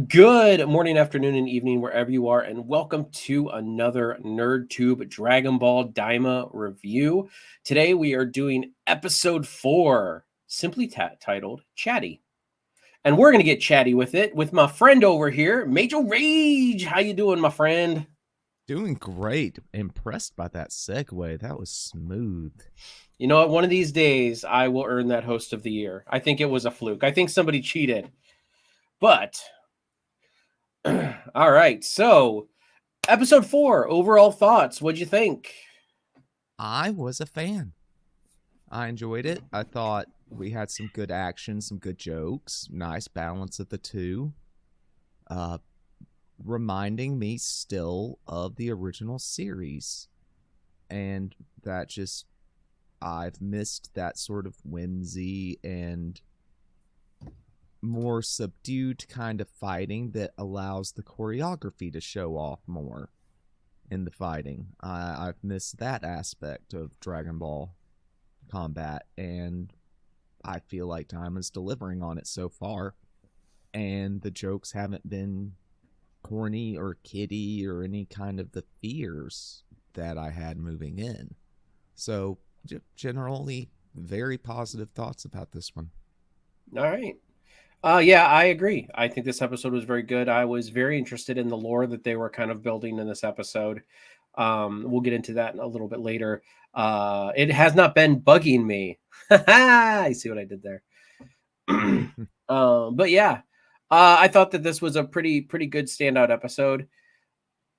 Good morning, afternoon, and evening, wherever you are, and welcome to another NerdTube Dragon Ball Daima review. Today we are doing episode 4, simply titled Chatty. And we're going to get chatty with it with my friend over here, Major Rage. How you doing, my friend? Doing great. Impressed by that segue. That was smooth. You know what? One of these days, I will earn that host of the year. I think it was a fluke. I think somebody cheated. But, all right. So, episode 4, overall thoughts. What'd you think? I was a fan. I enjoyed it. I thought we had some good action, some good jokes, nice balance of the two. Uh, Reminding me still of the original series. And that just, I've missed that sort of whimsy and more subdued kind of fighting that allows the choreography to show off more in the fighting. I've missed that aspect of Dragon Ball combat, and I feel like Diamond's delivering on it so far. And the jokes haven't been corny or kiddie or any kind of the fears that I had moving in. So, generally, very positive thoughts about this one. All right. Yeah, I agree. I think this episode was very good. I was very interested in the lore that they were kind of building in this episode. We'll get into that a little bit later. It has not been bugging me. I see what I did there. But yeah, I thought that this was a pretty good standout episode.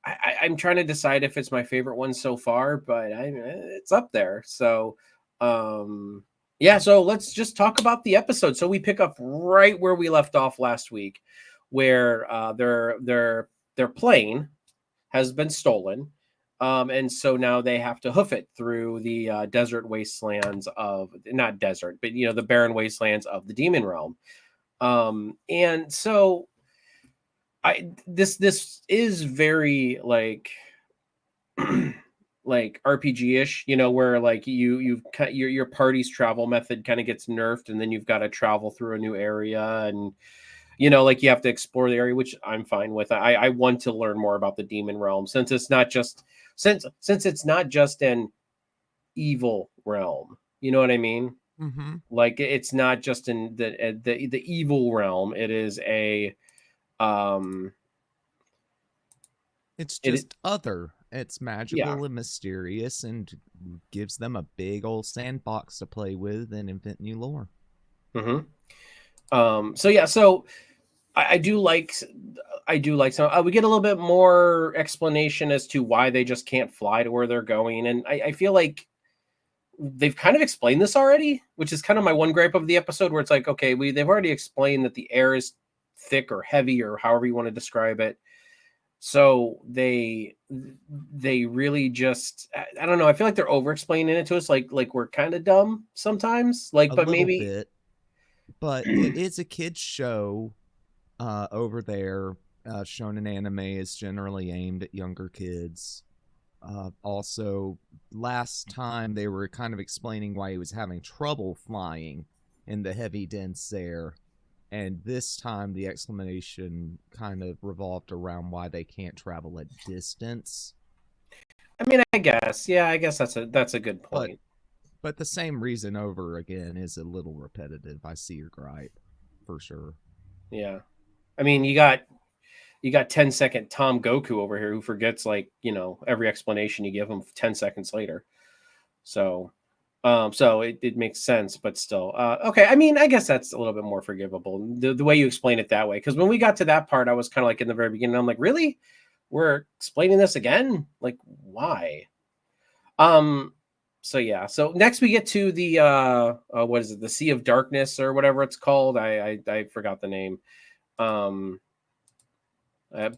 I'm trying to decide if it's my favorite one so far, but it's up there. So, yeah, so let's just talk about the episode. So we pick up right where we left off last week, where their plane has been stolen, and so now they have to hoof it through the desert wastelands of not desert, but the barren wastelands of the demon realm. And so this is very like like RPG-ish, where like you've cut your party's travel method kind of gets nerfed, and then you've got to travel through a new area, and like you have to explore the area, which I'm fine with. I want to learn more about the demon realm since it's not just since it's not just an evil realm. You know what I mean? Mm-hmm. Like it's not just in the evil realm. It is a um It's it just other. It's yeah. magical and mysterious and gives them a big old sandbox to play with and invent new lore. Hmm. So yeah, so I do like some. We get a little bit more explanation as to why they just can't fly to where they're going, and I feel like they've kind of explained this already, which is kind of my one gripe of the episode, where it's like, okay, they've already explained that the air is thick or heavy or however you want to describe it. So they really just I don't know. I feel like they're over explaining it to us, like we're kind of dumb sometimes. Like, A but little maybe bit, but it is a kid's show over there. Shonen anime is generally aimed at younger kids. Also, last time they were kind of explaining why he was having trouble flying in the heavy, dense air. And this time, the explanation kind of revolved around why they can't travel at distance. I mean, I guess that's a good But point. but the same reason over again is a little repetitive. I see your gripe, for sure. Yeah, I mean, you got 10-second Tom Goku over here who forgets like every explanation you give him 10 seconds later. So so it makes sense, but still okay. I mean, I guess that's a little bit more forgivable the way you explain it that way, because when we got to that part I was kind of like in the very beginning, I'm like, really, we're explaining this again? Like, why? um so yeah, so next we get to the what is it, the Sea of Darkness or whatever it's called. I forgot the name. um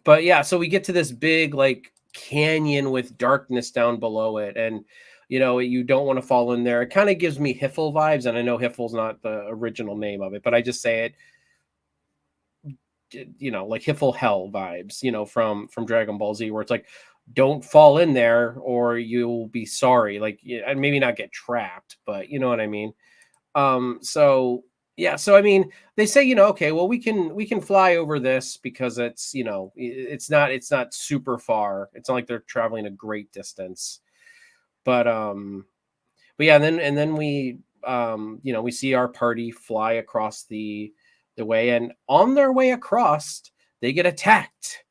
but yeah, so we get to this big like canyon with darkness down below it, and you don't want to fall in there. It kind of gives me Hiffle vibes, and I know Hiffle's not the original name of it, but I just say it, like Hiffle Hell vibes, from Dragon Ball Z, where it's like, don't fall in there or you'll be sorry. Like, and maybe not get trapped, but you know what I mean. So Yeah, so I mean, they say, okay, well, we can fly over this because it's, it's not super far. It's not like they're traveling a great distance. But but yeah, and then we see our party fly across the way, and on their way across, they get attacked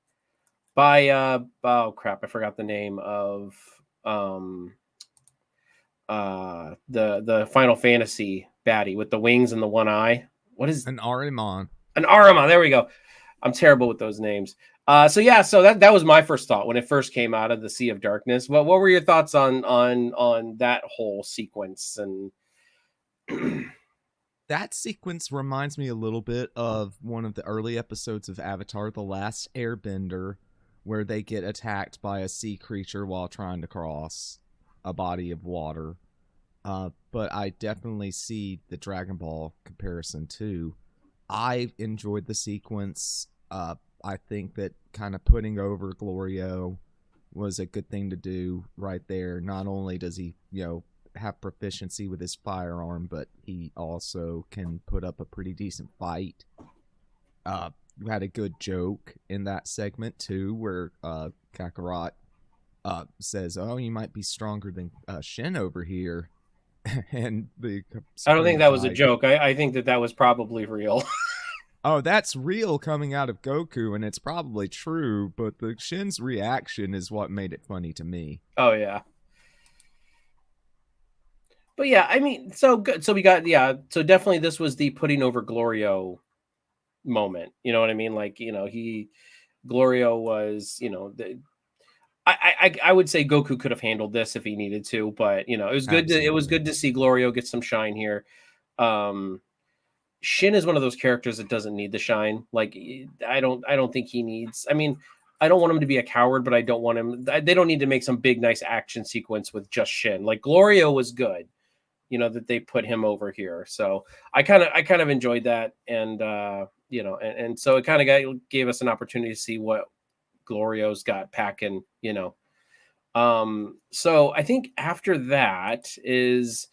by oh crap, I forgot the name of um the Final Fantasy baddie with the wings and the one eye. What is An Arimon. an Arima? There we go. I'm terrible with those names. So yeah, so that was my first thought when it first came out of the Sea of Darkness. What were your thoughts on that whole sequence? And That sequence reminds me a little bit of one of the early episodes of Avatar: The Last Airbender, where they get attacked by a sea creature while trying to cross a body of water. But I definitely see the Dragon Ball comparison too. I enjoyed the sequence. I think that kind of putting over Glorio was a good thing to do right there. Not only does he, have proficiency with his firearm, but he also can put up a pretty decent fight. You had a good joke in that segment too, where Kakarot says, "Oh, you might be stronger than Shin over here," and the I don't think Supreme's that was a like, joke. I think that was probably real. "Oh, that's real coming out of Goku, and it's probably true." But the Shin's reaction is what made it funny to me. Oh yeah. But yeah, I mean, so good. So we got, yeah. So definitely, this was the putting over Glorio moment. You know what I mean? Like, Glorio was, I would say Goku could have handled this if he needed to, but it was good to Absolutely. see Glorio get some shine here. Um, Shin is one of those characters that doesn't need the shine. Like, I don't think he needs. I mean, I don't want him to be a coward, but I don't want him. They don't need to make some big nice action sequence with just Shin. Like Glorio was good, that they put him over here. So I kind of enjoyed that, and and so it kind of gave us an opportunity to see what Glorio's got packing. So I think after that is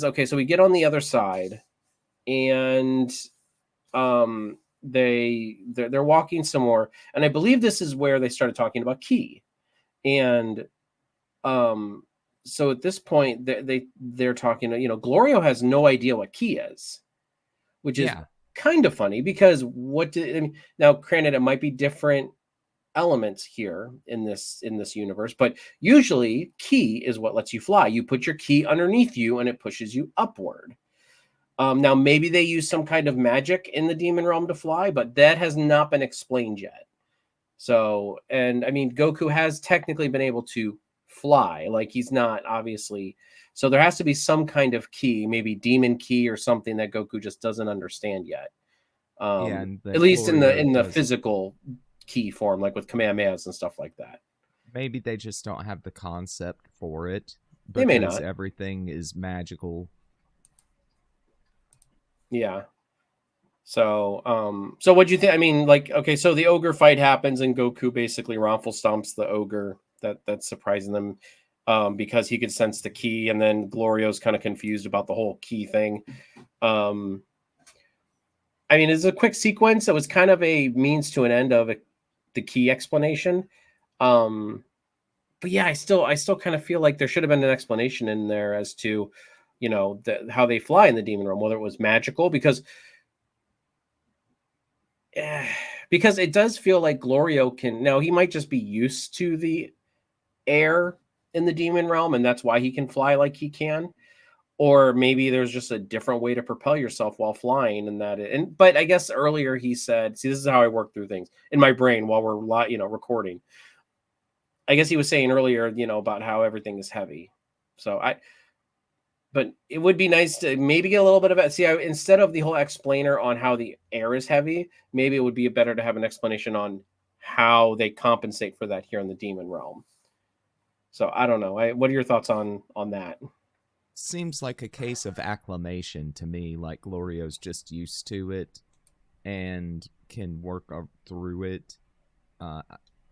okay. So we get on the other side, and they're walking some more, and I believe this is where they started talking about Ki, and um so at this point they're talking. Glorio has no idea what Ki is, which is Yeah. kind of funny because what did I mean, now granted it might be different elements here in this universe, but usually Ki is what lets you fly. You put your Ki underneath you and it pushes you upward. Now maybe they use some kind of magic in the demon realm to fly, but that has not been explained yet. So, and I mean, Goku has technically been able to fly, like he's not obviously. So there has to be some kind of Ki, maybe demon Ki or something that Goku just doesn't understand yet. Yeah, and At that least in the Glorio in the does. physical Ki form, like with Kamehamehas and stuff like that. Maybe they just don't have the concept for it They may because not. everything is magical. Yeah. So what do you think? I mean, like, okay, so the ogre fight happens and Goku basically raffle stomps the ogre. That's surprising them, because he could sense the Ki, and then Glorio's kind of confused about the whole Ki thing. Um, I mean, it's a quick sequence. It was kind of a means to an end of the Ki explanation. Um, but yeah, I still kind of feel like there should have been an explanation in there as to, how they fly in the demon realm, whether it was magical, eh, because it does feel like Glorio can now he might just be used to the air in the demon realm, and that's why he can fly like he can. Or maybe there's just a different way to propel yourself while flying, and but I guess earlier he said, see, this is how I work through things in my brain while we're recording. I guess he was saying earlier, about how everything is heavy. So but it would be nice to maybe get a little bit of it. See, instead of the whole explainer on how the air is heavy, maybe it would be better to have an explanation on how they compensate for that here in the demon realm. So I don't know. What are your thoughts on that? Seems like a case of acclimation to me, like Glorio's just used to it and can work through it. Uh,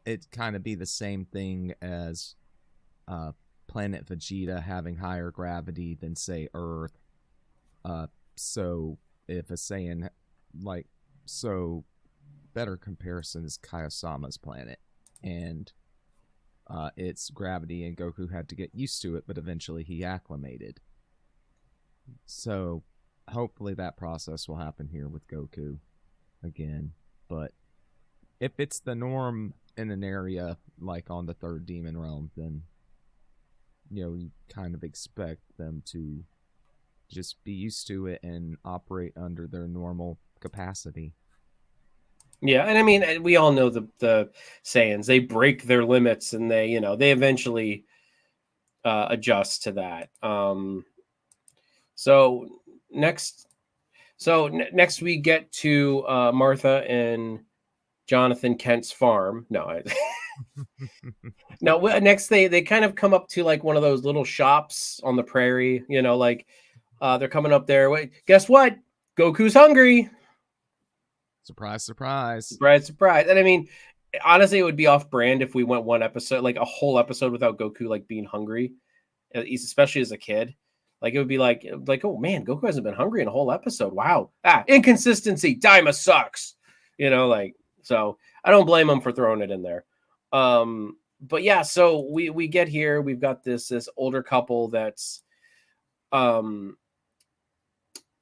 it'd kind of be the same thing as planet Vegeta having higher gravity than, say, Earth. So if a Saiyan, like, so better comparison is Kaiosama's planet, and its gravity, and Goku had to get used to it, but eventually he acclimated. So hopefully that process will happen here with Goku again. But if it's the norm in an area like on the third demon realm, then you kind of expect them to just be used to it and operate under their normal capacity. Yeah, and I mean, we all know the Saiyans. They break their limits, and they eventually adjust to that. So next, next we get to Martha and Jonathan Kent's farm. No, no. Next, they kind of come up to like one of those little shops on the prairie. Like they're coming up there. Wait, guess what? Goku's hungry. Surprise, surprise. Surprise, surprise. And I mean, honestly, it would be off brand if we went one episode, like a whole episode without Goku like being hungry, especially as a kid. Like it would be like, oh man, Goku hasn't been hungry in a whole episode. Wow. Inconsistency. Daima sucks. So I don't blame him for throwing it in there. But yeah, so we get here, we've got this older couple that's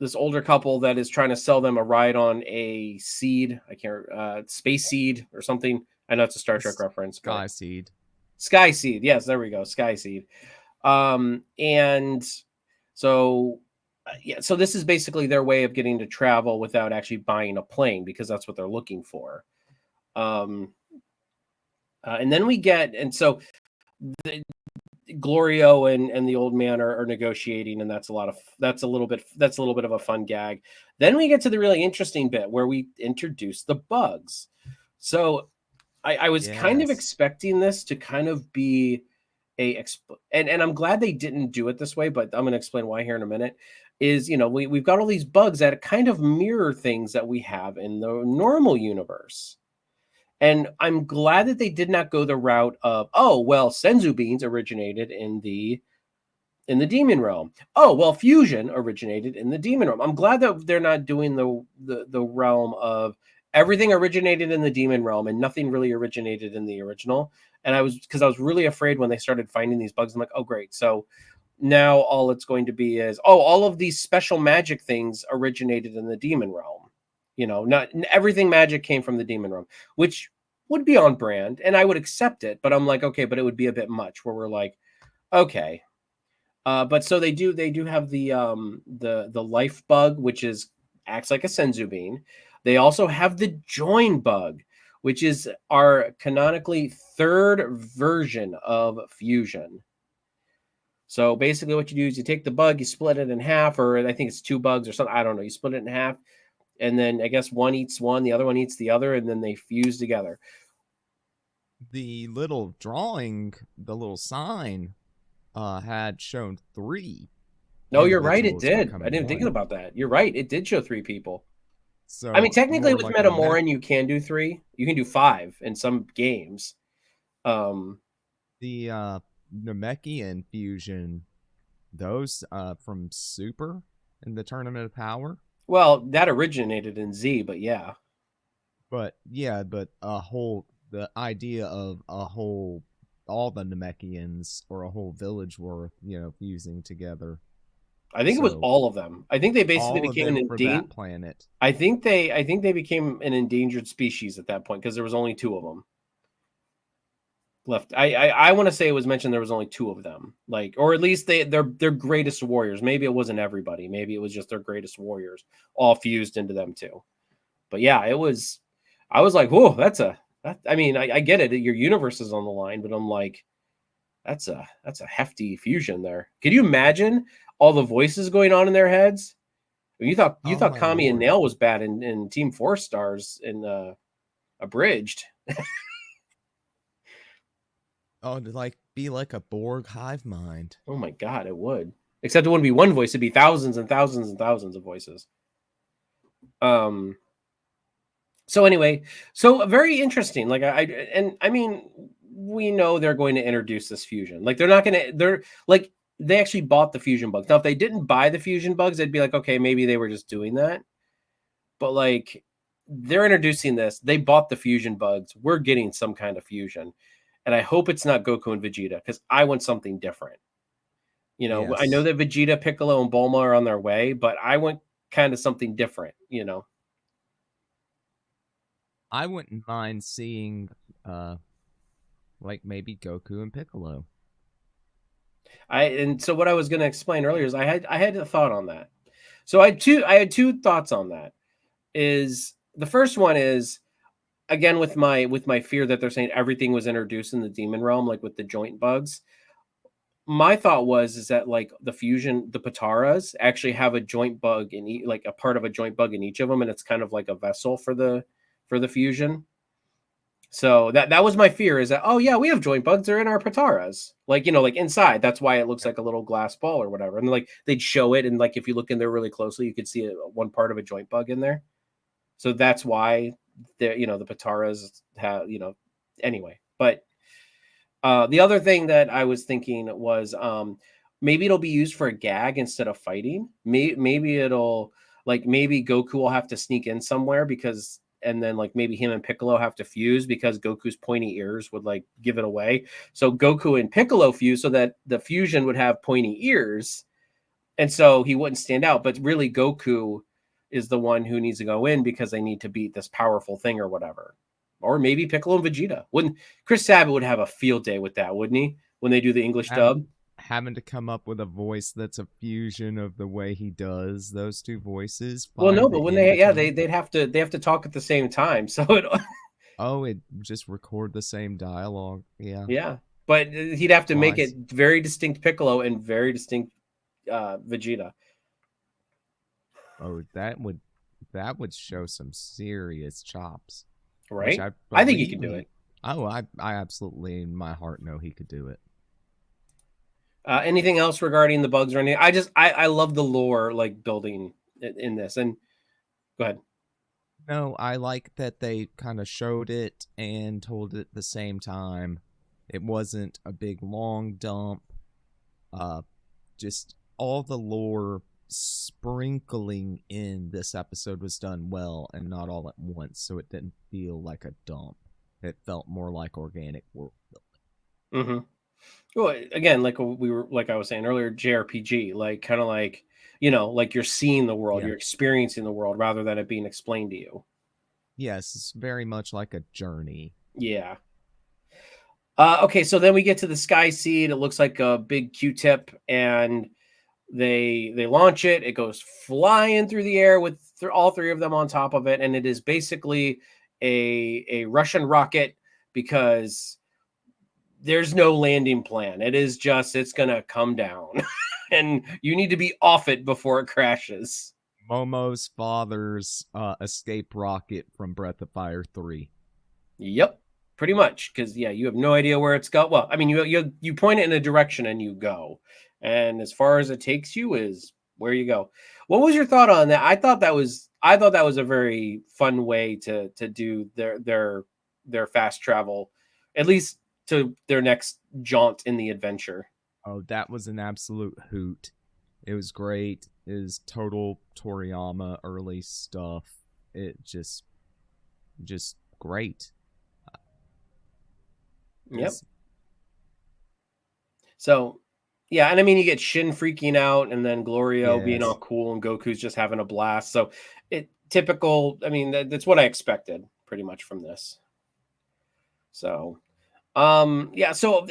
this older couple that is trying to sell them a ride on a seed. I can't space seed or something. I know it's a Star Trek reference. Sky seed. Sky seed. Yes, there we go. Sky seed. And so so this is basically their way of getting to travel without actually buying a plane, because that's what they're looking for. And then so Glorio and the old man are negotiating, and that's a little bit of a fun gag. Then we get to the really interesting bit where we introduce the bugs. So I was kind of expecting this to kind of be and I'm glad they didn't do it this way, but I'm going to explain why here in a minute. Is we've got all these bugs that kind of mirror things that we have in the normal universe. And I'm glad that they did not go the route of, oh, well, senzu beans originated in the demon realm. Oh, well, fusion originated in the demon realm. I'm glad that they're not doing the realm of everything originated in the demon realm and nothing really originated in the original. And I was really afraid when they started finding these bugs. I'm like, oh, great. So now all it's going to be is, oh, all of these special magic things originated in the demon realm. Not everything magic came from the demon realm, which would be on brand, and I would accept it. But I'm like, okay, but it would be a bit much. Where we're like, okay, but so they do have the life bug, which acts like a senzu bean. They also have the join bug, which is our canonically third version of fusion. So basically, what you do is you take the bug, you split it in half, or I think it's two bugs or something. I don't know. You split it in half. And then I guess one eats one, the other one eats the other, and then they fuse together. The little drawing, the little sign, had shown 3. No, you're right. It did. I didn't think about that. You're right. It did show 3 people. So I mean, technically, with Metamoran, you can do 3. You can do 5 in some games. The Namekian fusion, those from Super in the Tournament of Power. Well, that originated in Z, but yeah. But the idea of all the Namekians or a whole village worth, fusing together. I think it was all of them. I think they basically became an endangered planet. I think they became an endangered species at that point because there was only 2 of them left. I want to say it was mentioned there was only 2 of them, like, or at least they're greatest warriors. Maybe it wasn't everybody. Maybe it was just their greatest warriors all fused into them too. But yeah, I was like, whoa, I mean, I get it. Your universe is on the line, but I'm like, that's a hefty fusion there. Could you imagine all the voices going on in their heads? You thought Kami and Nail was bad in Team 4 Stars in Abridged. Oh, to be like a Borg hive mind. Oh my god, it would. Except it wouldn't be one voice; it'd be thousands and thousands and thousands of voices. So anyway, so very interesting. Like I mean, we know they're going to introduce this fusion. Like they're they actually bought the fusion bugs. Now, if they didn't buy the fusion bugs, they'd be like, okay, maybe they were just doing that. But like, they're introducing this. They bought the fusion bugs. We're getting some kind of fusion, and I hope it's not Goku and Vegeta because I want something different. I know Yes. that Vegeta, Piccolo, and Bulma are on their way, but I want kind of something different. I wouldn't mind seeing like maybe Goku and Piccolo. And so what I was going to explain earlier is I had a thought on that. So I had two thoughts on that. Is the first one is, again, with my fear that they're saying everything was introduced in the demon realm, like with the joint bugs. My thought is that like the Pataras actually have a joint bug like a part of a joint bug in each of them, and it's kind of like a vessel for the fusion. So that was my fear, is that, oh yeah, we have joint bugs, they're in our Pataras, like like inside. That's why it looks like a little glass ball or whatever. And like they'd show it, and like if you look in there really closely, you could see one part of a joint bug in there. So that's why the Pataras have, anyway. But the other thing that I was thinking was, maybe it'll be used for a gag instead of fighting. Maybe it'll, like, maybe Goku will have to sneak in somewhere, and then like maybe him and Piccolo have to fuse because Goku's pointy ears would like give it away. So Goku and Piccolo fuse so that the fusion would have pointy ears, and so he wouldn't stand out. But really, Goku is the one who needs to go in because they need to beat this powerful thing or whatever. Or maybe Piccolo and Vegeta. Wouldn't Chris Sabat would have a field day with that, wouldn't he? When they do the English dub. Having to come up with a voice that's a fusion of the way he does those two voices, Well, no, find but the when in between. they'd have to talk at the same time. So Oh, it just record the same dialogue. Yeah, yeah, but he'd have to make it twice. very distinct Piccolo and very distinct Vegeta, Oh, that would show some serious chops, which right? I I think he believe can do he. it. Oh, I absolutely in my heart know he could do it. Anything else regarding the bugs or anything? I love the lore like building in this. And go ahead. No, I like that they kind of showed it and told it at the same time. It wasn't a big long dump. Uh, just all the lore sprinkling in this episode was done well and not all at once, so it didn't feel like a dump. It felt more like organic world building. Mm-hmm. Well, again, like I was saying earlier, JRPG, like kind of like like you're seeing the world, Yeah. you're experiencing the world rather than it being explained to you. Yes, it's very much like a journey. Yeah. Okay, so then we get to the Sky Seed. It looks like a big Q-tip, and they launch it. It goes flying through the air with all three of them on top of it, and it is basically a Russian rocket because there's no landing plan. It is just it's gonna come down, and you need to be off it before it crashes. Momo's father's escape rocket from Breath of Fire 3. Yep, pretty much. Because yeah, you have no idea where it's got. Well, I mean, you point it in a direction and you go, and as far as it takes you is where you go. What was your thought on that? I thought that was a very fun way to do their fast travel, at least to their next jaunt in the adventure. Oh, that was an absolute hoot. It was great. It was total Toriyama early stuff. It just great. Yep. Is So, yeah, and I mean, you get Shin freaking out, and then Glorio being all yes. cool, and Goku's just having a blast. So, it typical. I mean, that's what I expected pretty much from this. So, yeah. So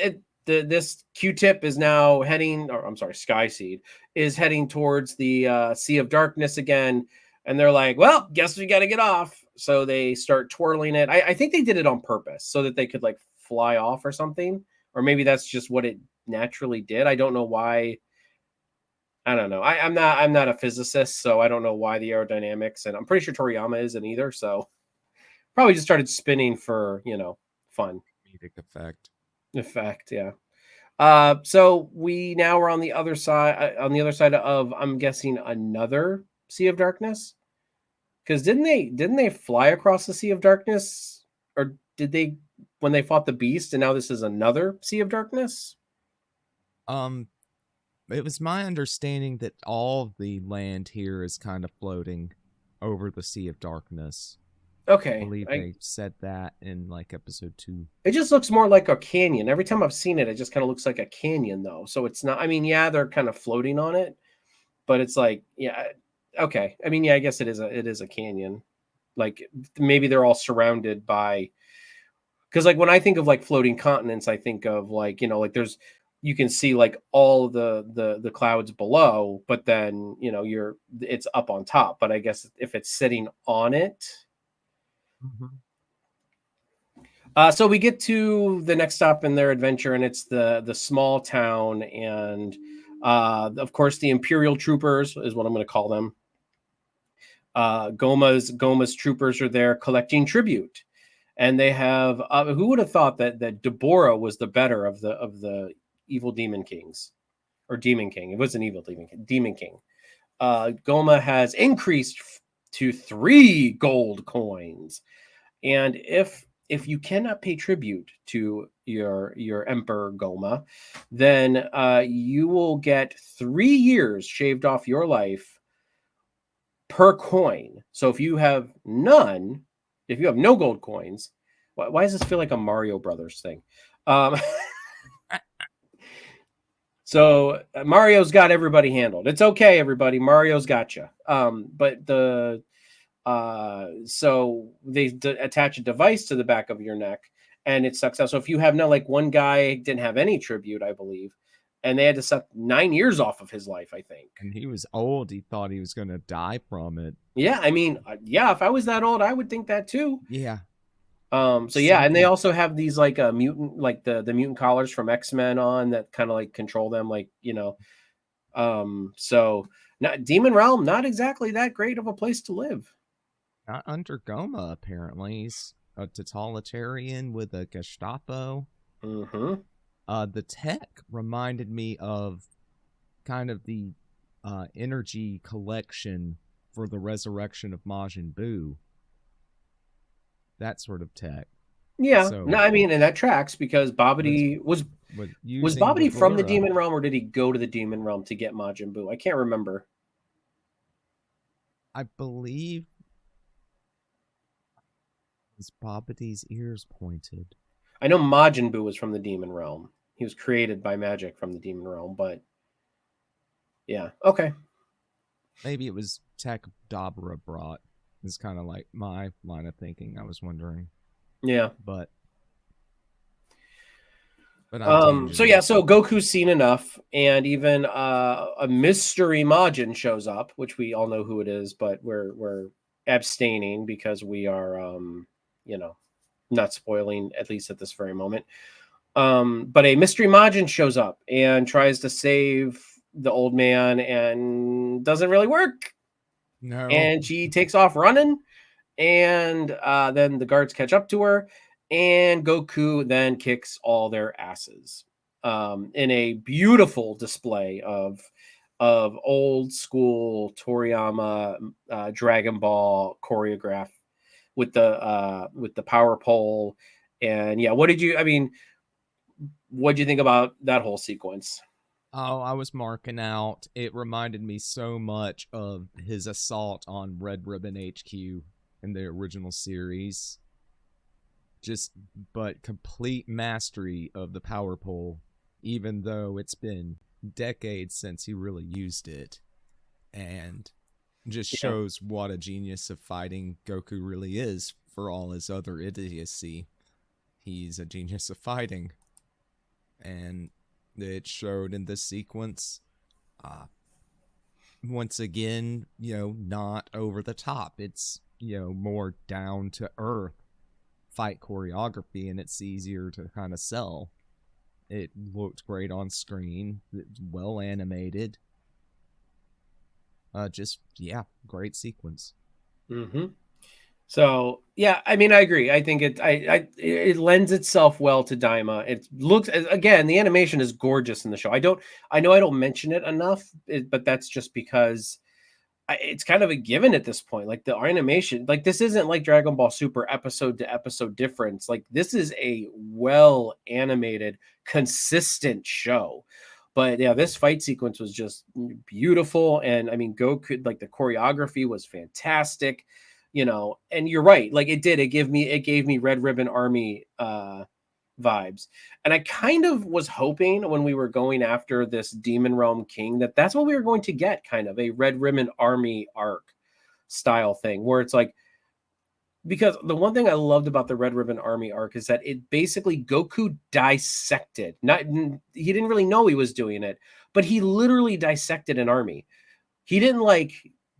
this Q-tip is now heading, or I'm sorry, Sky Seed is heading towards the Sea of Darkness again, and they're like, "Well, guess we got to get off." So they start twirling it. I think they did it on purpose so that they could like fly off or something, or maybe that's just what it naturally did. I don't know why. I don't know. I'm not a physicist, so I don't know why the aerodynamics, and I'm pretty sure Toriyama isn't either. So probably just started spinning for fun Comedic effect. effect. Yeah. So we now are on the other side of, I'm guessing, another Sea of Darkness. Because didn't they fly across the Sea of Darkness, or did they when they fought the Beast, and now this is another Sea of Darkness? Um It was my understanding that all the land here is kind of floating over the Sea of Darkness. I Okay, believe they said that in like episode 2. it just looks more like a canyon. Every time I've seen it, it just kind of looks like a canyon, though. So it's not. I mean, yeah, they're kind of floating on it, but it's like, yeah, okay. I mean, yeah, I guess it is a canyon. Like maybe they're all surrounded by, because like when I think of like floating continents, I think of like, like there's, you can see like all the clouds below, but then it's up on top. But I guess if it's sitting on it. So we get to the next stop in their adventure, and it's the small town, and of course the Imperial Troopers is what I'm going to call them. Goma's troopers are there collecting tribute, and they have who would have thought that Deborah was the better of the evil demon kings, or demon king. It was an evil demon king. Goma has increased to 3 gold coins, and if you cannot pay tribute to your Emperor Goma, then you will get 3 years shaved off your life per coin. So if you have none, if you have no gold coins, why does this feel like a Mario Brothers thing? So Mario's got everybody handled. It's okay, everybody. Mario's got you. But so they attach a device to the back of your neck, and it sucks out. So if you have no, like one guy didn't have any tribute, I believe, and they had to suck 9 years off of his life, I think. And he was old. He thought he was going to die from it. Yeah, I mean, yeah, if I was that old, I would think that too. Yeah. So yeah, and they also have these like mutant, like the mutant collars from X-Men on that kind of like control them, like so not Demon Realm, not exactly that great of a place to live. Not under Goma, apparently. He's a totalitarian with a Gestapo. Mm-hmm. The tech reminded me of kind of the energy collection for the resurrection of Majin Buu. That sort of tech. Yeah, So, no, I mean, and that tracks because Babidi was Babidi from the Demon Realm, or did he go to the Demon Realm to get Majin Buu? I can't remember. I believe his Babidi's ears pointed. I know Majin Buu was from the Demon Realm. He was created by magic from the Demon Realm, but yeah, okay. Maybe it was tech Dabra brought. It's kind of like my line of thinking. I was wondering. Yeah. But so yeah, so Goku's seen enough, and even a mystery Majin shows up, which we all know who it is, but we're abstaining because we are not spoiling, at least at this very moment. But a mystery Majin shows up and tries to save the old man, and doesn't really work. No. And she takes off running, and then the guards catch up to her, and Goku then kicks all their asses in a beautiful display of old school Toriyama Dragon Ball choreograph with the power pole. And yeah, what did you think about that whole sequence? Oh, I was marking out. It reminded me so much of his assault on Red Ribbon HQ in the original series. But complete mastery of the power pole, even though it's been decades since he really used it. And just shows what a genius of fighting Goku really is, for all his other idiocy. He's a genius of fighting. And it showed in this sequence. Once again, not over the top. It's, more down to earth fight choreography, and it's easier to kind of sell. It looked great on screen. It's well animated. Great sequence. Mm-hmm. So yeah, I mean, I agree. I think it lends itself well to Daima. It looks, again, the animation is gorgeous in the show. I know I don't mention it enough, but that's just because it's kind of a given at this point. Like the animation, like this isn't like Dragon Ball Super episode to episode difference. Like this is a well animated, consistent show. But yeah, this fight sequence was just beautiful. And I mean, Goku, like the choreography was fantastic, and you're right. Like it gave me Red Ribbon Army vibes. And I kind of was hoping when we were going after this Demon Realm King that's what we were going to get, kind of a Red Ribbon Army arc style thing, where it's like, because the one thing I loved about the Red Ribbon Army arc is that it basically Goku dissected. Not he didn't really know he was doing it, but he literally dissected an army. He didn't like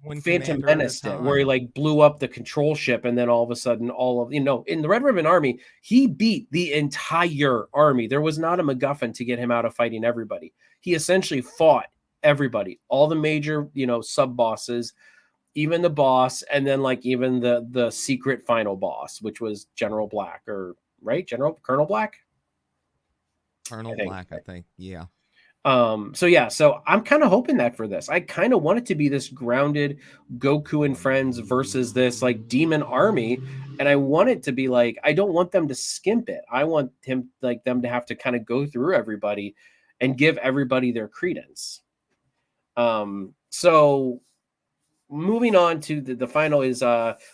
One Phantom commander at a Menace it, where he time. like blew up the control ship and then all of a sudden in the Red Ribbon Army, he beat the entire army. There was not a MacGuffin to get him out of fighting everybody. He essentially fought everybody, all the major, sub bosses, even the boss, and then like even the secret final boss, which was General Black, or right, General Colonel Black, I Colonel think. Black, I think. Yeah. So I'm kind of hoping that for this, I kind of want it to be this grounded Goku and friends versus this like demon army. And I want it to be like, I don't want them to skimp it. I want them to have to kind of go through everybody and give everybody their credence. So moving on to the final is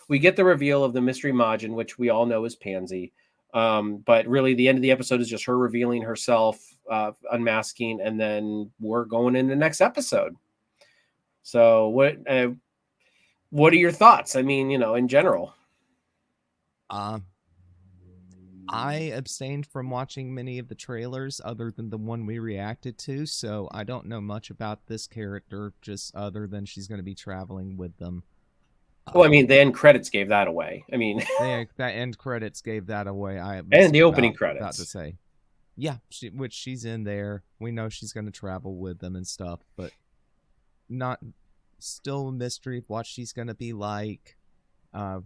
we get the reveal of the mystery Majin, which we all know is Pansy. But really the end of the episode is just her revealing herself, unmasking, and then we're going in the next episode. So what are your thoughts? I mean, in general. I abstained from watching many of the trailers other than the one we reacted to, so I don't know much about this character, just other than she's going to be traveling with them. Well, I mean, the end credits gave that away. I mean, that end credits gave that away. I was and the opening about credits. to say, yeah, which she's in there. We know she's going to travel with them and stuff, but not still a mystery of what she's going to be like.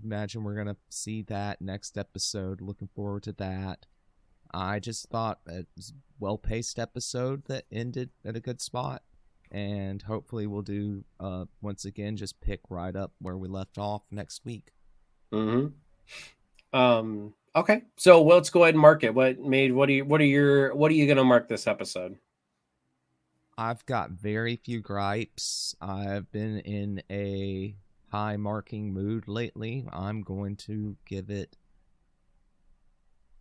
Imagine we're going to see that next episode. Looking forward to that. I just thought it was a well-paced episode that ended at a good spot. And hopefully we'll do, once again, just pick right up where we left off next week. Mm-hmm. Okay. So let's go ahead and mark it. What are you going to mark this episode? I've got very few gripes. I've been in a high marking mood lately. I'm going to give it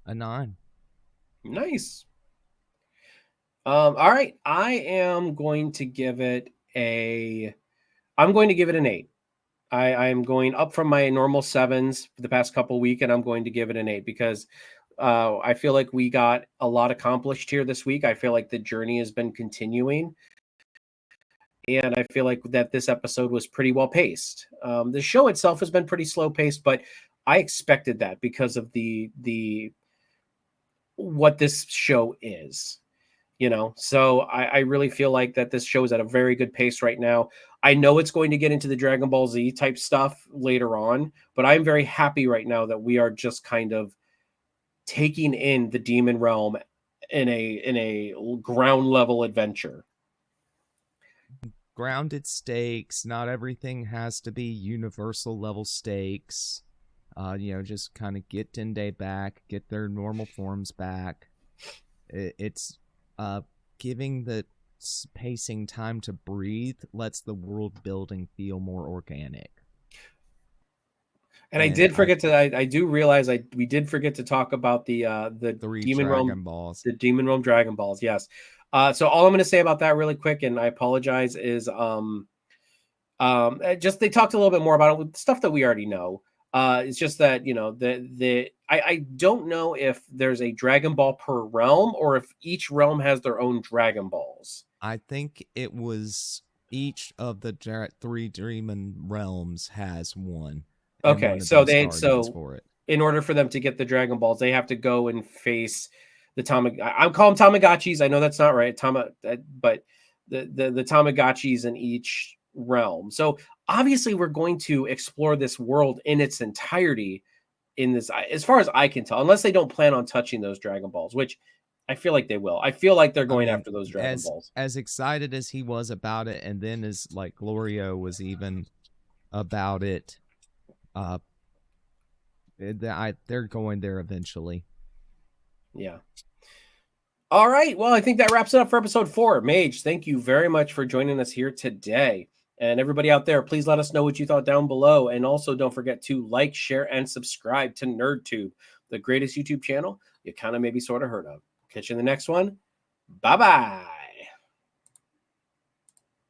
a 9. Nice. All right. I'm going to give it an 8. I'm going up from my normal 7s for the past couple weeks, and I'm going to give it an 8 because I feel like we got a lot accomplished here this week. I feel like the journey has been continuing, and I feel like that this episode was pretty well paced. The show itself has been pretty slow paced, but I expected that because of the what this show is. So I really feel like that this show is at a very good pace right now. I know it's going to get into the Dragon Ball Z type stuff later on, but I'm very happy right now that we are just kind of taking in the demon realm in a ground level adventure. Grounded stakes. Not everything has to be universal level stakes. Just kind of get Dende back, get their normal forms back. It's giving the pacing time to breathe lets the world building feel more organic. And I did forget I do realize we did forget to talk about the Demon Realm Balls. The Demon Realm Dragon Balls, yes. So all I'm going to say about that really quick, and I apologize, is just they talked a little bit more about it with stuff that we already know. It's just that I don't know if there's a Dragon Ball per realm or if each realm has their own Dragon Balls. I think it was each of the 3 Demon realms has one. Okay, so for it. In order for them to get the Dragon Balls, they have to go and face the I'm calling them Tamagotchis. I know that's not right, but the Tamagotchis in each realm. So obviously, we're going to explore this world in its entirety in this, as far as I can tell, unless they don't plan on touching those Dragon Balls, which I feel like they will. I feel like they're going after those Dragon Balls. As excited as he was about it, and then as like Glorio was even about it. They're going there eventually. Yeah. All right. Well, I think that wraps it up for episode 4. Mage, thank you very much for joining us here today. And everybody out there, please let us know what you thought down below. And also don't forget to like, share, and subscribe to NerdTube, the greatest YouTube channel you kind of maybe sort of heard of. Catch you in the next one. Bye-bye.